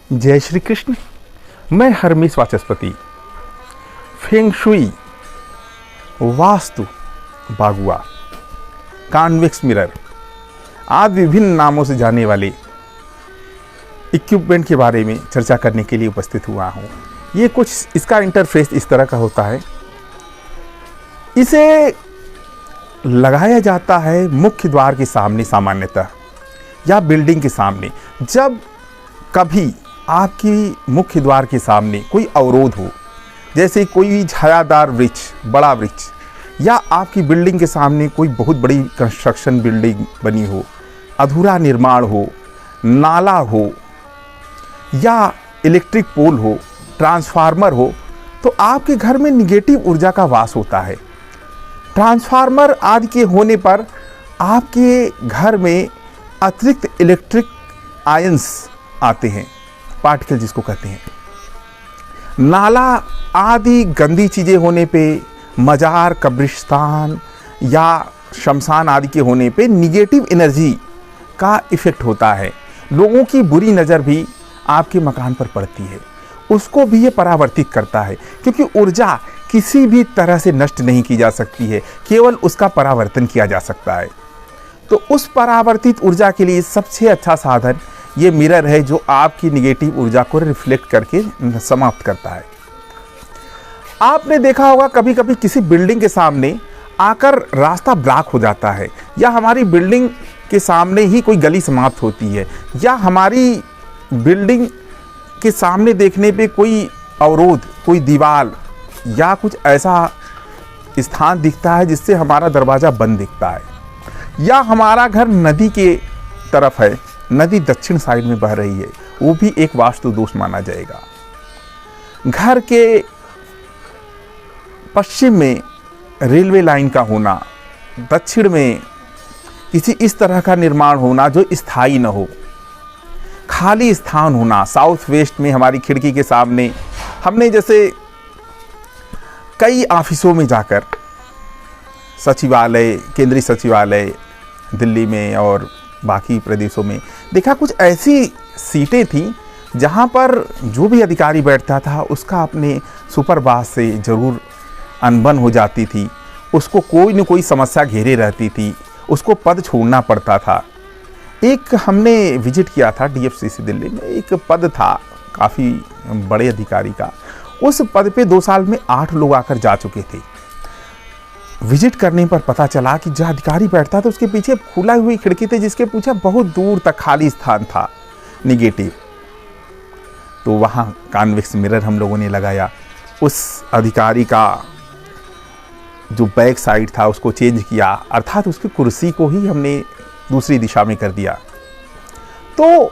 जय श्री कृष्ण। मैं Harmeesh Vachaspati, feng shui, vastu, bagua, convex mirror आदि विभिन्न नामों से जाने वाले इक्विपमेंट के बारे में चर्चा करने के लिए उपस्थित हुआ हूँ। ये कुछ इसका इंटरफेस इस तरह का होता है। इसे लगाया जाता है मुख्य द्वार के सामने सामान्यतः, या बिल्डिंग के सामने। जब कभी आपकी मुख्य द्वार के सामने कोई अवरोध हो, जैसे कोई छायादार वृक्ष, बड़ा वृक्ष, या आपकी बिल्डिंग के सामने कोई बहुत बड़ी कंस्ट्रक्शन बिल्डिंग बनी हो, अधूरा निर्माण हो, नाला हो, या इलेक्ट्रिक पोल हो, ट्रांसफार्मर हो, तो आपके घर में निगेटिव ऊर्जा का वास होता है। ट्रांसफार्मर आदि के होने पर आपके घर में अतिरिक्त इलेक्ट्रिक आयंस आते हैं, पार्टिकल जिसको कहते हैं। नाला आदि गंदी चीज़ें होने पे, मजार, कब्रिस्तान या शमशान आदि के होने पे निगेटिव एनर्जी का इफ़ेक्ट होता है। लोगों की बुरी नज़र भी आपके मकान पर पड़ती है, उसको भी ये परावर्तित करता है, क्योंकि ऊर्जा किसी भी तरह से नष्ट नहीं की जा सकती है, केवल उसका परावर्तन किया जा सकता है। तो उस परावर्तित ऊर्जा के लिए सबसे अच्छा साधन ये मिरर है, जो आपकी निगेटिव ऊर्जा को रिफ्लेक्ट करके समाप्त करता है। आपने देखा होगा कभी कभी किसी बिल्डिंग के सामने आकर रास्ता ब्लॉक हो जाता है, या हमारी बिल्डिंग के सामने ही कोई गली समाप्त होती है, या हमारी बिल्डिंग के सामने देखने पे कोई अवरोध, कोई दीवार या कुछ ऐसा स्थान दिखता है जिससे हमारा दरवाज़ा बंद दिखता है, या हमारा घर नदी के तरफ है, नदी दक्षिण साइड में बह रही है, वो भी एक वास्तु दोष माना जाएगा। घर के पश्चिम में रेलवे लाइन का होना, दक्षिण में किसी इस तरह का निर्माण होना जो स्थायी न हो, खाली स्थान होना, साउथ वेस्ट में हमारी खिड़की के सामने। हमने जैसे कई ऑफिसों में जाकर, सचिवालय, केंद्रीय सचिवालय दिल्ली में और बाकी प्रदेशों में देखा, कुछ ऐसी सीटें थी जहां पर जो भी अधिकारी बैठता था उसका अपने सुपर बॉस से ज़रूर अनबन हो जाती थी, उसको कोई न कोई समस्या घेरे रहती थी, उसको पद छोड़ना पड़ता था। एक हमने विजिट किया था DFCC दिल्ली में, एक पद था काफ़ी बड़े अधिकारी का। उस पद पे 2 साल में 8 लोग आकर जा चुके थे। विजिट करने पर पता चला कि जो अधिकारी बैठता था उसके पीछे खुला हुई खिड़की थी, जिसके पीछे बहुत दूर तक खाली स्थान था निगेटिव। तो वहाँ कॉन्वेक्स मिरर हम लोगों ने लगाया। उस अधिकारी का जो बैक साइड था उसको चेंज किया, अर्थात उसकी कुर्सी को ही हमने दूसरी दिशा में कर दिया। तो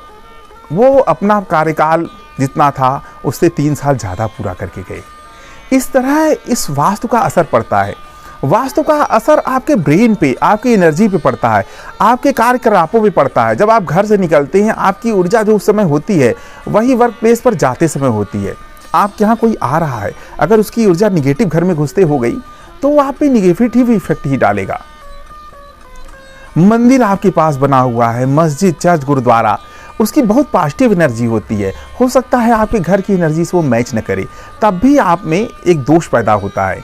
वो अपना कार्यकाल जितना था उससे 3 साल ज़्यादा पूरा करके गए। इस तरह इस वास्तु का असर पड़ता है। वास्तु का असर आपके ब्रेन पे, आपकी एनर्जी पे पड़ता है, आपके कार्यकलापों पे पड़ता है। जब आप घर से निकलते हैं, आपकी ऊर्जा जो उस समय होती है वही वर्क प्लेस पर जाते समय होती है। आपके यहाँ कोई आ रहा है, अगर उसकी ऊर्जा निगेटिव घर में घुसते हो गई तो वो आप पे निगेटिव इफेक्ट ही डालेगा। मंदिर आपके पास बना हुआ है, मस्जिद, चर्च, गुरुद्वारा, उसकी बहुत पॉजिटिव एनर्जी होती है। हो सकता है आपके घर की एनर्जी से वो मैच न करे, तब भी आप में एक दोष पैदा होता है।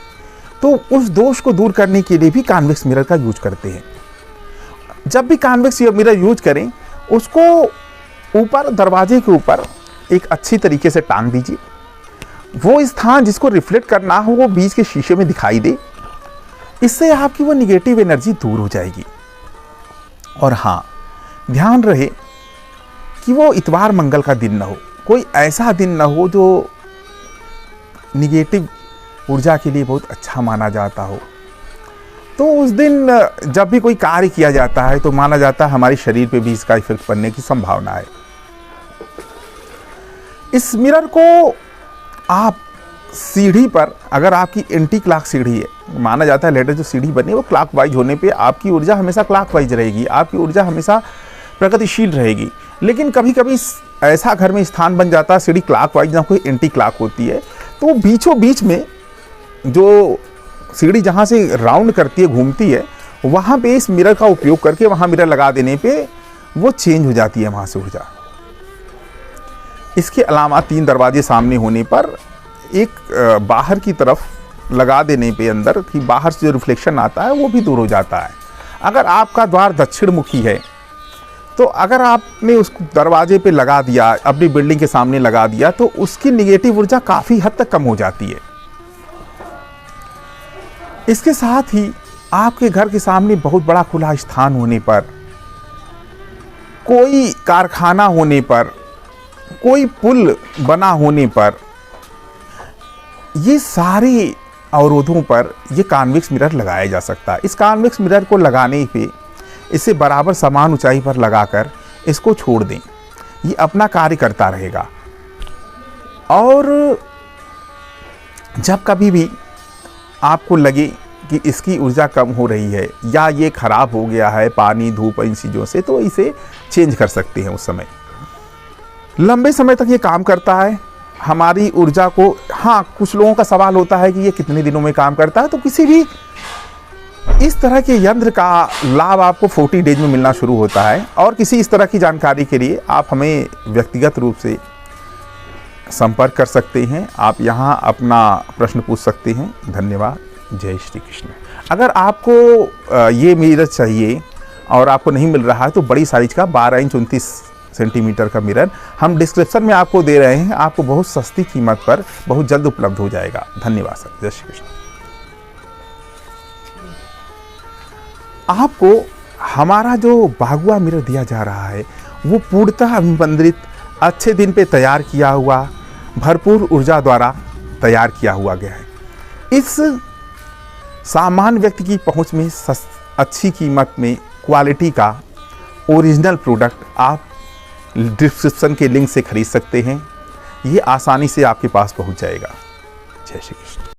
तो उस दोष को दूर करने के लिए भी कॉन्वेक्स मिरर का यूज करते हैं। जब भी कॉन्वेक्स मिरर यूज करें, उसको ऊपर दरवाजे के ऊपर एक अच्छी तरीके से टांग दीजिए। वो स्थान जिसको रिफ्लेक्ट करना हो वो बीच के शीशे में दिखाई दे, इससे आपकी वो निगेटिव एनर्जी दूर हो जाएगी। और हाँ, ध्यान रहे कि वो इतवार मंगल का दिन न हो, कोई ऐसा दिन न हो जो निगेटिव ऊर्जा के लिए बहुत अच्छा माना जाता हो। तो उस दिन जब भी कोई कार्य किया जाता है तो माना जाता है हमारे शरीर पे भी इसका इफेक्ट पड़ने की संभावना है। इस मिरर को आप सीढ़ी पर, अगर आपकी एंटी क्लॉक सीढ़ी है, माना जाता है लेटर जो सीढ़ी बनी वो क्लॉकवाइज होने पे आपकी ऊर्जा हमेशा क्लॉकवाइज रहेगी, आपकी ऊर्जा हमेशा प्रगतिशील रहेगी। लेकिन कभी कभी ऐसा घर में स्थान बन जाता है सीढ़ी क्लॉकवाइज ना कोई एंटी क्लॉक होती है, तो बीचों बीच में जो सीढ़ी जहाँ से राउंड करती है, घूमती है, वहाँ पे इस मिरर का उपयोग करके वहाँ मिरर लगा देने पे वो चेंज हो जाती है वहाँ से ऊर्जा। इसके अलावा 3 दरवाजे सामने होने पर एक बाहर की तरफ लगा देने पे अंदर कि बाहर से जो रिफ्लेक्शन आता है वो भी दूर हो जाता है। अगर आपका द्वार दक्षिण मुखी है तो अगर आपने उस दरवाजे पे लगा दिया, अपनी बिल्डिंग के सामने लगा दिया, तो उसकी निगेटिव ऊर्जा काफ़ी हद तक कम हो जाती है। इसके साथ ही आपके घर के सामने बहुत बड़ा खुला स्थान होने पर, कोई कारखाना होने पर, कोई पुल बना होने पर, ये सारे अवरोधों पर ये कॉन्वेक्स मिरर लगाया जा सकता है। इस कॉन्वेक्स मिरर को लगाने पे इसे बराबर समान ऊंचाई पर लगाकर इसको छोड़ दें, ये अपना कार्य करता रहेगा। और जब कभी भी आपको लगे कि इसकी ऊर्जा कम हो रही है या ये ख़राब हो गया है पानी धूप इन चीज़ों से, तो इसे चेंज कर सकते हैं उस समय। लंबे समय तक ये काम करता है हमारी ऊर्जा को। हाँ, कुछ लोगों का सवाल होता है कि ये कितने दिनों में काम करता है, तो किसी भी इस तरह के यंत्र का लाभ आपको 40 डेज में मिलना शुरू होता है। और किसी इस तरह की जानकारी के लिए आप हमें व्यक्तिगत रूप से संपर्क कर सकते हैं। आप यहाँ अपना प्रश्न पूछ सकते हैं। धन्यवाद। जय श्री कृष्ण। अगर आपको ये मिरर चाहिए और आपको नहीं मिल रहा है तो बड़ी साइज का 12 इंच 29 सेंटीमीटर का मिरर हम डिस्क्रिप्शन में आपको दे रहे हैं। आपको बहुत सस्ती कीमत पर बहुत जल्द उपलब्ध हो जाएगा। धन्यवाद सर। जय श्री कृष्ण। आपको हमारा जो बागुआ मिरर दिया जा रहा है वो पूर्णतः अभिमंत्रित, अच्छे दिन पे तैयार किया हुआ, भरपूर ऊर्जा द्वारा तैयार किया हुआ गया है। इस सामान्य व्यक्ति की पहुंच में अच्छी कीमत में क्वालिटी का ओरिजिनल प्रोडक्ट आप डिस्क्रिप्शन के लिंक से खरीद सकते हैं। ये आसानी से आपके पास पहुंच जाएगा। जय श्री कृष्ण।